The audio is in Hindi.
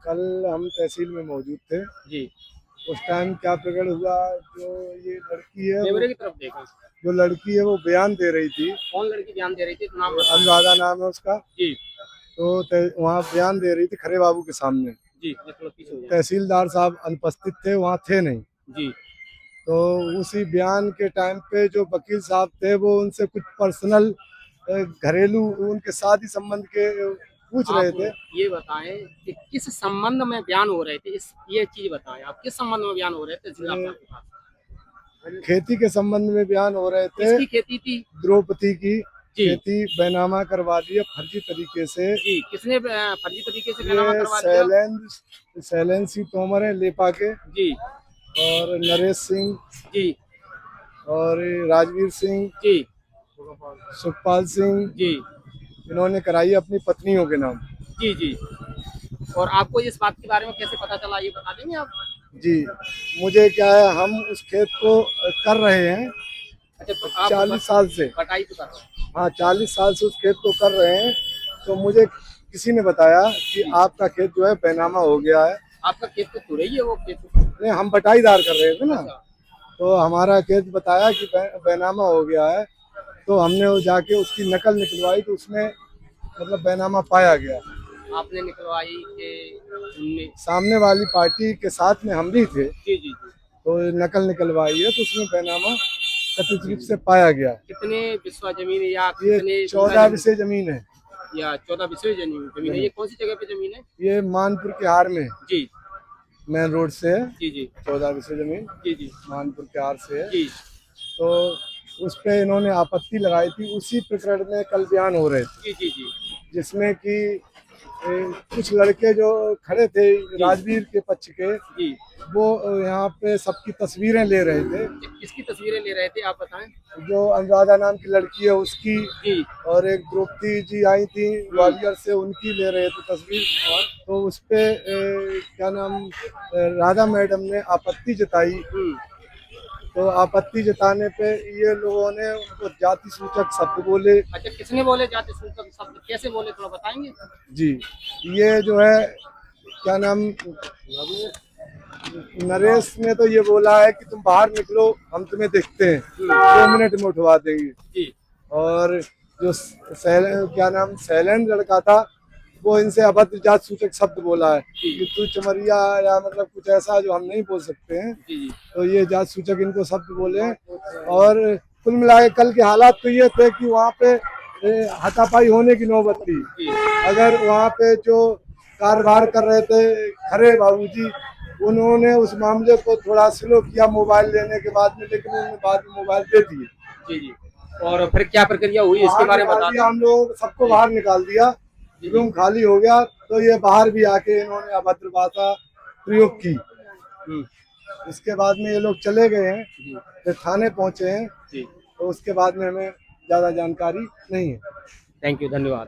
कल हम तहसील में मौजूद थे। जी। उस टाइम क्या प्रकट हुआ, जो ये लड़की है कैमरे की तरफ देखो। जो लड़की है वो बयान दे रही थी। कौन लड़की बयान दे रही थी? नाम बताओ। अनुराधा नाम है उसका। जी। तो वहाँ बयान दे रही थी खरे बाबू के सामने। जी, ये थोड़ा पीछे हो जाए। तहसीलदार साहब अनुपस्थित थे, वहाँ थे नहीं। जी। तो उसी बयान के टाइम पे जो वकील साहब थे वो उनसे कुछ पर्सनल घरेलू उनके शादी संबंध के पूछ आप रहे थे। ये बताएं कि किस संबंध में बयान हो रहे थे, इस ये चीज बताएं, आप किस संबंध में बयान हो रहे थे जिला ये आपके पास? खेती के संबंध में बयान हो रहे थे। किसकी खेती थी? द्रौपदी की जी। खेती बैनामा करवा दी है फर्जी तरीके से। जी, किसने फर्जी तरीके से बैनामा ये करवा दिया? शैलेंद्र सिंह तोमर है लेपा के, जी। और नरेश सिंह, जी। और राजवीर सिंह, जी। सुखपाल सिंह, जी। इन्होंने कराई अपनी पत्नियों के नाम। जी। जी। और आपको इस बात के बारे में कैसे पता चला, ये बता देंगे आप? जी, मुझे क्या है, हम उस खेत को कर रहे हैं अच्छा, तो आप 40 साल से। बटाई तो कर रहे हैं। हाँ, 40 साल से उस खेत को कर रहे हैं। तो मुझे किसी ने बताया कि आपका खेत जो है बैनामा हो गया है। आपका खेत तो थोड़ा ही है, वो खेत नहीं, हम बटाईदार कर रहे थे ना। अच्छा। तो हमारा खेत बताया कि बैनामा हो गया है। तो हमने वो जाके उसकी नकल निकलवाई, तो उसमें मतलब बैनामा पाया गया। आपने निकलवाई के उनने? सामने वाली पार्टी के साथ में हम भी थे। जी। जी। जी। तो नकल निकलवाई है, तो उसमें बैनामा कथित रूप से पाया गया। कितने बिस्वा जमीन है, या ये कितने 14 विषय जमीन है। या 14 बिस्वे जमीन है? ये कौन सी जगह पे जमीन है? ये मानपुर के हार में, जी। मेन रोड से है। जी। जी। 14 विषय जमीन जी। जी। मानपुर के हार से है। जी। तो उस पे इन्होंने आपत्ति लगाई थी। उसी प्रकरण में कल बयान हो रहे थे, जी। जी। जी। जिसमें कि कुछ लड़के जो खड़े थे राजवीर के पक्ष के, जी। वो यहाँ पे सबकी तस्वीरें ले रहे थे। किसकी तस्वीरें ले रहे थे, आप बताएं? जो अनुराधा नाम की लड़की है उसकी, जी। और एक द्रौपदी जी आई थी ग्वालियर से, उनकी ले रहे थे तस्वीर। और तो उस पे क्या नाम, राधा मैडम ने आपत्ति जताई। तो आपत्ति जताने पे ये लोगों ने उनको जाति सूचक शब्द बोले। अच्छा, किसने बोले जाति सूचक शब्द? कैसे बोले, थोड़ा बताएंगे? जी, ये जो है क्या नाम, नरेश ने तो ये बोला है कि तुम बाहर निकलो, हम तुम्हें देखते हैं, 2 मिनट में उठवा देंगे। जी। और जो क्या नाम शैलेंद्र लड़का था, वो इनसे अभद्र जात सूचक शब्द बोला है कि तू चमरिया, या मतलब कुछ ऐसा जो हम नहीं बोल सकते हैं। जी। तो ये जात सूचक इनको शब्द बोले हैं। और कुल मिला के कल के हालात तो ये थे कि वहाँ पे हाथापाई होने की नौबत थी। अगर वहाँ पे जो कारोबार कर रहे थे खरे बाबूजी, उन्होंने उस मामले को थोड़ा स्लो किया मोबाइल लेने के बाद में, लेकिन उन्होंने बाद में मोबाइल दे दिए। जी। जी। और फिर क्या प्रक्रिया हुई, इसके बारे में बता दें। हम लोग सबको बाहर निकाल दिया, रूम खाली हो गया। तो ये बाहर भी आके इन्होंने अभद्र भाषा प्रयोग की। इसके बाद में ये लोग चले गए हैं, फिर थाने पहुंचे हैं। तो उसके बाद में हमें ज्यादा जानकारी नहीं है। थैंक यू, धन्यवाद।